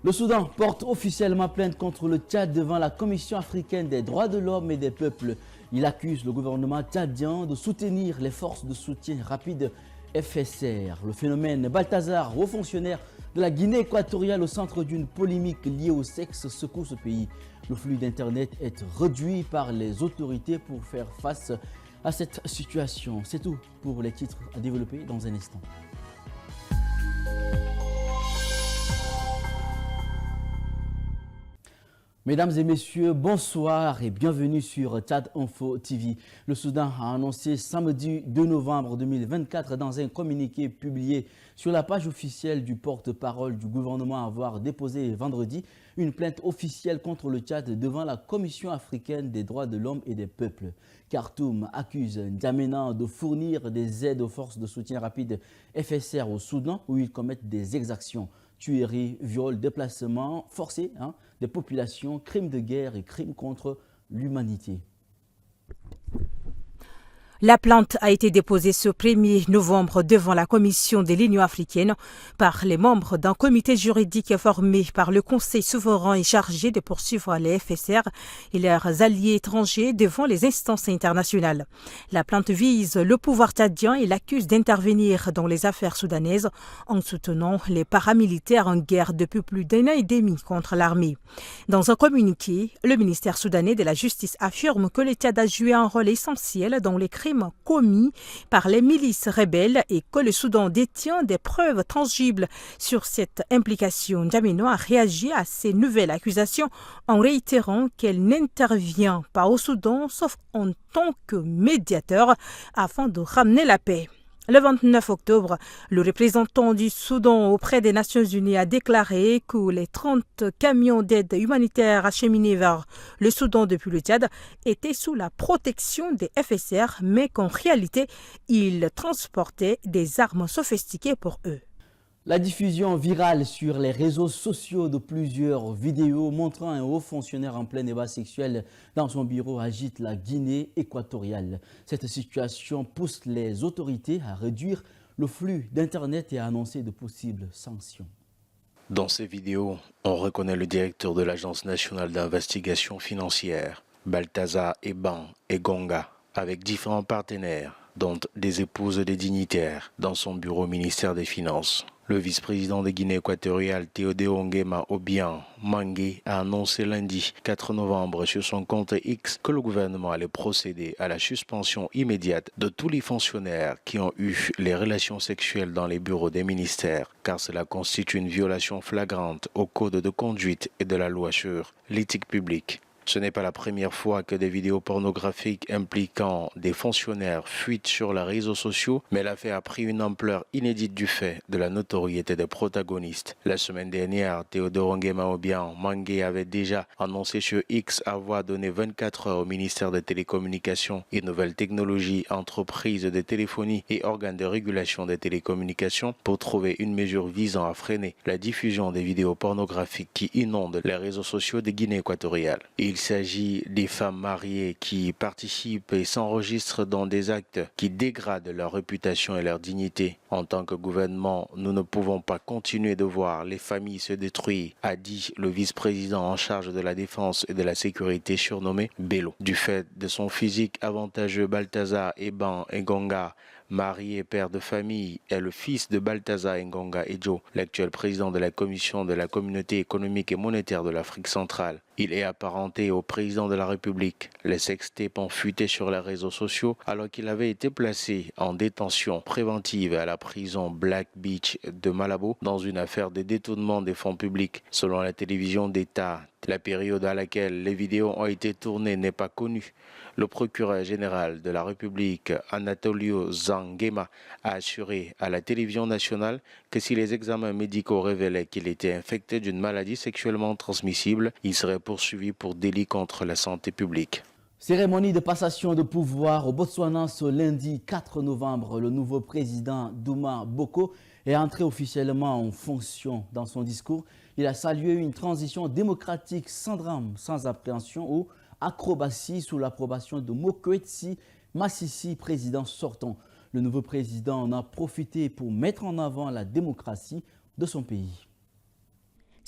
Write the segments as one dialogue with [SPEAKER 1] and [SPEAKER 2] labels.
[SPEAKER 1] Le Soudan porte officiellement plainte contre le Tchad devant la Commission africaine des droits de l'homme et des peuples. Il accuse le gouvernement tchadien de soutenir les forces de soutien rapide FSR. Le phénomène Balthazar, haut fonctionnaire de la Guinée équatoriale au centre d'une polémique liée au sexe, secoue ce pays. Le flux d'Internet est réduit par les autorités pour faire face à cette situation. C'est tout pour les titres à développer dans un instant. Mesdames et messieurs, bonsoir et bienvenue sur Tchad Info TV. Le Soudan a annoncé samedi 2 novembre 2024 dans un communiqué publié sur la page officielle du porte-parole du gouvernement avoir déposé vendredi une plainte officielle contre le Tchad devant la Commission africaine des droits de l'homme et des peuples. Khartoum accuse N'Djamena de fournir des aides aux forces de soutien rapide FSR au Soudan où ils commettent des exactions. Tueries, viols, déplacements forcés des populations, crimes de guerre et crimes contre l'humanité.
[SPEAKER 2] La plainte a été déposée ce 1er novembre devant la Commission de l'Union africaine par les membres d'un comité juridique formé par le Conseil souverain et chargé de poursuivre les FSR et leurs alliés étrangers devant les instances internationales. La plainte vise le pouvoir tchadien et l'accuse d'intervenir dans les affaires soudanaises en soutenant les paramilitaires en guerre depuis plus d'un an et demi contre l'armée. Dans un communiqué, le ministère soudanais de la Justice affirme que le Tchad a joué un rôle essentiel dans les crimes commis par les milices rebelles et que le Soudan détient des preuves tangibles sur cette implication. N'Djamena a réagi à ces nouvelles accusations en réitérant qu'elle n'intervient pas au Soudan sauf en tant que médiateur afin de ramener la paix. Le 29 octobre, le représentant du Soudan auprès des Nations Unies a déclaré que les 30 camions d'aide humanitaire acheminés vers le Soudan depuis le Tchad étaient sous la protection des FSR, mais qu'en réalité, ils transportaient des armes sophistiquées pour eux.
[SPEAKER 1] La diffusion virale sur les réseaux sociaux de plusieurs vidéos montrant un haut fonctionnaire en plein débat sexuel dans son bureau agite la Guinée équatoriale. Cette situation pousse les autorités à réduire le flux d'Internet et à annoncer de possibles sanctions.
[SPEAKER 3] Dans ces vidéos, on reconnaît le directeur de l'Agence nationale d'investigation financière, Balthazar Eban Engonga, avec différents partenaires, dont des épouses des dignitaires, dans son bureau au ministère des Finances. Le vice-président de Guinée équatoriale, Théodore Nguema Obiang Mangue, a annoncé lundi 4 novembre sur son compte X que le gouvernement allait procéder à la suspension immédiate de tous les fonctionnaires qui ont eu les relations sexuelles dans les bureaux des ministères, car cela constitue une violation flagrante au code de conduite et de la loi sur l'éthique publique. Ce n'est pas la première fois que des vidéos pornographiques impliquant des fonctionnaires fuitent sur les réseaux sociaux, mais l'affaire a pris une ampleur inédite du fait de la notoriété des protagonistes. La semaine dernière, Théodore Nguema Obiang Mangue avait déjà annoncé sur X avoir donné 24 heures au ministère des Télécommunications et Nouvelles Technologies, entreprises de téléphonie et organes de régulation des télécommunications pour trouver une mesure visant à freiner la diffusion des vidéos pornographiques qui inondent les réseaux sociaux de Guinée équatoriale. Il s'agit des femmes mariées qui participent et s'enregistrent dans des actes qui dégradent leur réputation et leur dignité. En tant que gouvernement, nous ne pouvons pas continuer de voir les familles se détruire, a dit le vice-président en charge de la défense et de la sécurité surnommé Bello. Du fait de son physique avantageux, Balthazar Eban Engonga, marié et père de famille, est le fils de Balthazar Engonga Edjo, l'actuel président de la Commission de la Communauté économique et monétaire de l'Afrique centrale. Il est apparenté au président de la République. Les sextapes ont fuité sur les réseaux sociaux alors qu'il avait été placé en détention préventive à la prison Black Beach de Malabo dans une affaire de détournement des fonds publics. Selon la télévision d'État, la période à laquelle les vidéos ont été tournées n'est pas connue. Le procureur général de la République, Anatolio Zangema, a assuré à la télévision nationale que si les examens médicaux révélaient qu'il était infecté d'une maladie sexuellement transmissible, il serait poursuivi pour délit contre la santé publique.
[SPEAKER 1] Cérémonie de passation de pouvoir au Botswana ce lundi 4 novembre. Le nouveau président Duma Boko est entré officiellement en fonction. Dans son discours, il a salué une transition démocratique sans drame, sans appréhension ou acrobatie sous l'approbation de Mokwetsi Masisi, président sortant. Le nouveau président en a profité pour mettre en avant la démocratie de son pays.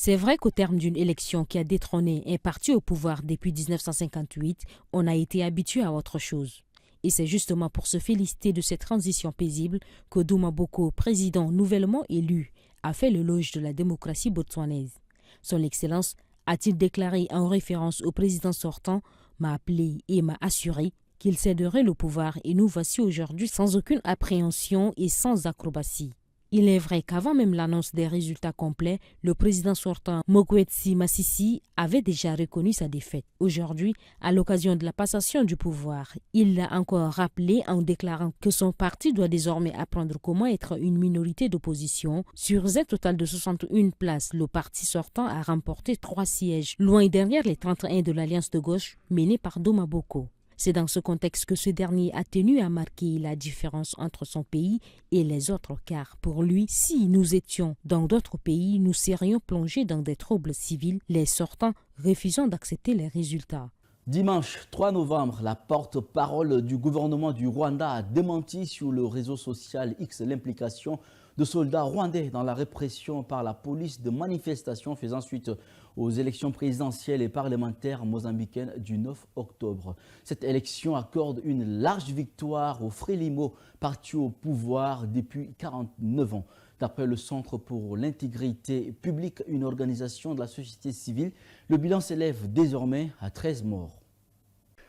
[SPEAKER 4] C'est vrai qu'au terme d'une élection qui a détrôné un parti au pouvoir depuis 1958, on a été habitué à autre chose. Et c'est justement pour se féliciter de cette transition paisible que Douma Boko, président nouvellement élu, a fait l'éloge de la démocratie botswanaise. Son Excellence a-t-il déclaré en référence au président sortant, m'a appelé et m'a assuré qu'il céderait le pouvoir et nous voici aujourd'hui sans aucune appréhension et sans acrobatie. Il est vrai qu'avant même l'annonce des résultats complets, le président sortant Mokgweetsi Masisi avait déjà reconnu sa défaite. Aujourd'hui, à l'occasion de la passation du pouvoir, il l'a encore rappelé en déclarant que son parti doit désormais apprendre comment être une minorité d'opposition. Sur un total de 61 places, le parti sortant a remporté 3 sièges, loin derrière les 31 de l'Alliance de gauche menée par Douma Boko. C'est dans ce contexte que ce dernier a tenu à marquer la différence entre son pays et les autres, car pour lui, si nous étions dans d'autres pays, nous serions plongés dans des troubles civils, les sortants refusant d'accepter les résultats.
[SPEAKER 1] Dimanche 3 novembre, la porte-parole du gouvernement du Rwanda a démenti sur le réseau social X l'implication de soldats rwandais dans la répression par la police de manifestations faisant suite aux élections présidentielles et parlementaires mozambicaines du 9 octobre. Cette élection accorde une large victoire au Frélimo, parti au pouvoir depuis 49 ans. D'après le Centre pour l'intégrité publique, une organisation de la société civile, le bilan s'élève désormais à 13 morts.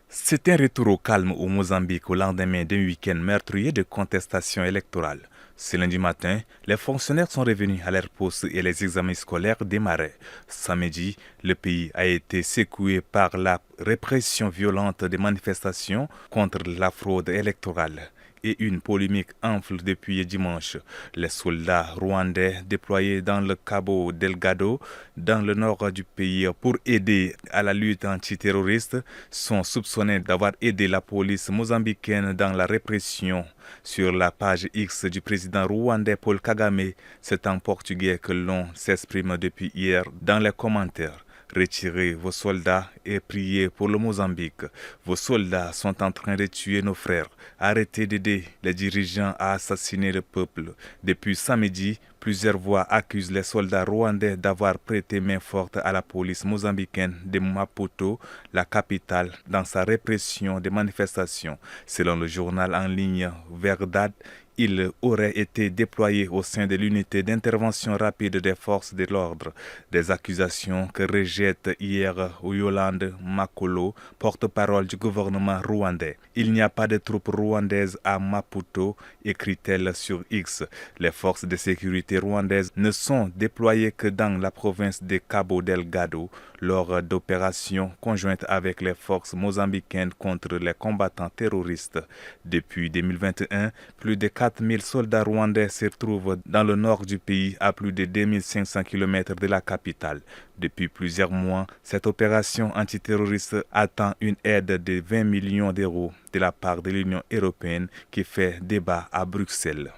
[SPEAKER 5] C'est un retour au calme au Mozambique au lendemain d'un week-end meurtrier de contestation électorale. Ce lundi matin, les fonctionnaires sont revenus à leur poste et les examens scolaires démarraient. Samedi, le pays a été secoué par la répression violente des manifestations contre la fraude électorale. Et une polémique enfle depuis dimanche. Les soldats rwandais déployés dans le Cabo Delgado, dans le nord du pays, pour aider à la lutte antiterroriste, sont soupçonnés d'avoir aidé la police mozambicaine dans la répression. Sur la page X du président rwandais Paul Kagame, c'est en portugais que l'on s'exprime depuis hier dans les commentaires. Retirez vos soldats et priez pour le Mozambique. Vos soldats sont en train de tuer nos frères. Arrêtez d'aider les dirigeants à assassiner le peuple. Depuis samedi, plusieurs voix accusent les soldats rwandais d'avoir prêté main forte à la police mozambicaine de Maputo, la capitale, dans sa répression des manifestations. Selon le journal en ligne Verdade, il aurait été déployé au sein de l'unité d'intervention rapide des forces de l'ordre. Des accusations que rejette hier Yolande Makolo, porte-parole du gouvernement rwandais. Il n'y a pas de troupes rwandaises à Maputo, écrit-elle sur X. Les forces de sécurité rwandaises ne sont déployées que dans la province de Cabo Delgado lors d'opérations conjointes avec les forces mozambicaines contre les combattants terroristes. Depuis 2021, plus de 4000 soldats rwandais se retrouvent dans le nord du pays à plus de 2500 km de la capitale. Depuis plusieurs mois, cette opération antiterroriste attend une aide de 20 millions d'euros de la part de l'Union européenne qui fait débat à Bruxelles.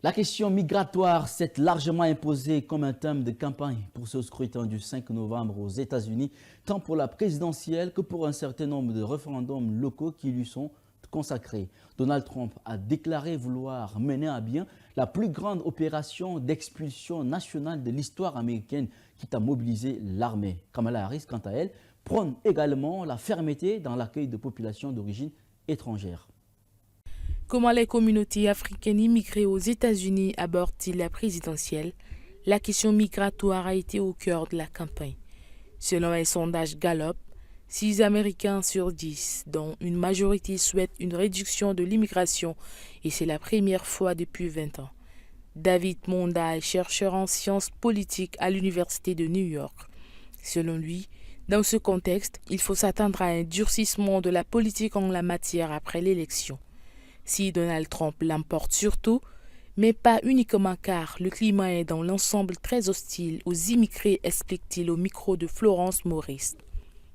[SPEAKER 1] La question migratoire s'est largement imposée comme un thème de campagne pour ce scrutin du 5 novembre aux États-Unis, tant pour la présidentielle que pour un certain nombre de référendums locaux qui lui sont consacrés. Donald Trump a déclaré vouloir mener à bien la plus grande opération d'expulsion nationale de l'histoire américaine, quitte à mobiliser l'armée. Kamala Harris, quant à elle, prône également la fermeté dans l'accueil de populations d'origine étrangère.
[SPEAKER 6] Comment les communautés africaines immigrées aux États-Unis abordent-ils la présidentielle? La question migratoire a été au cœur de la campagne. Selon un sondage Gallup, 6 Américains sur 10, dont une majorité souhaitent une réduction de l'immigration, et c'est la première fois depuis 20 ans. David Monda est chercheur en sciences politiques à l'Université de New York. Selon lui, dans ce contexte, il faut s'attendre à un durcissement de la politique en la matière après l'élection. Si Donald Trump l'emporte surtout, mais pas uniquement car le climat est dans l'ensemble très hostile aux immigrés, explique-t-il au micro de Florence Maurice.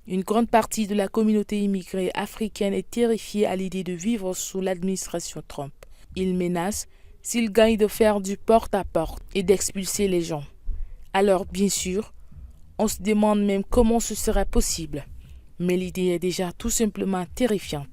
[SPEAKER 6] Une grande partie de la communauté immigrée africaine est terrifiée à l'idée de vivre sous l'administration Trump. Il menace, s'il gagne, de faire du porte-à-porte et d'expulser les gens. Alors, bien sûr, on se demande même comment ce sera possible. Mais l'idée est déjà tout simplement terrifiante.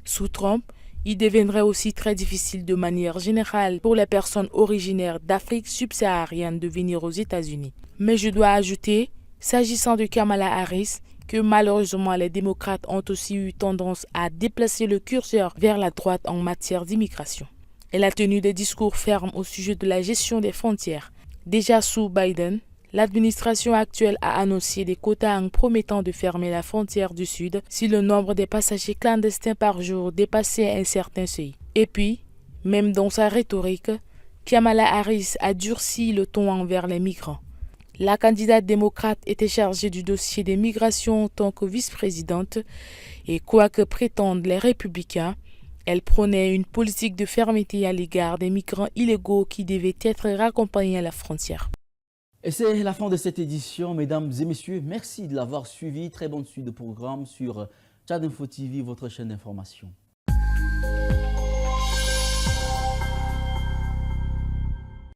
[SPEAKER 6] Sous Trump, il deviendrait aussi très difficile de manière générale pour les personnes originaires d'Afrique subsaharienne de venir aux États-Unis. Mais je dois ajouter, s'agissant de Kamala Harris, que malheureusement les démocrates ont aussi eu tendance à déplacer le curseur vers la droite en matière d'immigration. Elle a tenu des discours fermes au sujet de la gestion des frontières. Déjà sous Biden, l'administration actuelle a annoncé des quotas en promettant de fermer la frontière du Sud si le nombre des passagers clandestins par jour dépassait un certain seuil. Et puis, même dans sa rhétorique, Kamala Harris a durci le ton envers les migrants. La candidate démocrate était chargée du dossier des migrations en tant que vice-présidente et quoi que prétendent les républicains, elle prônait une politique de fermeté à l'égard des migrants illégaux qui devaient être raccompagnés à la frontière.
[SPEAKER 1] Et c'est la fin de cette édition, mesdames et messieurs. Merci de l'avoir suivi. Très bonne suite de programme sur Tchad Info TV, votre chaîne d'information.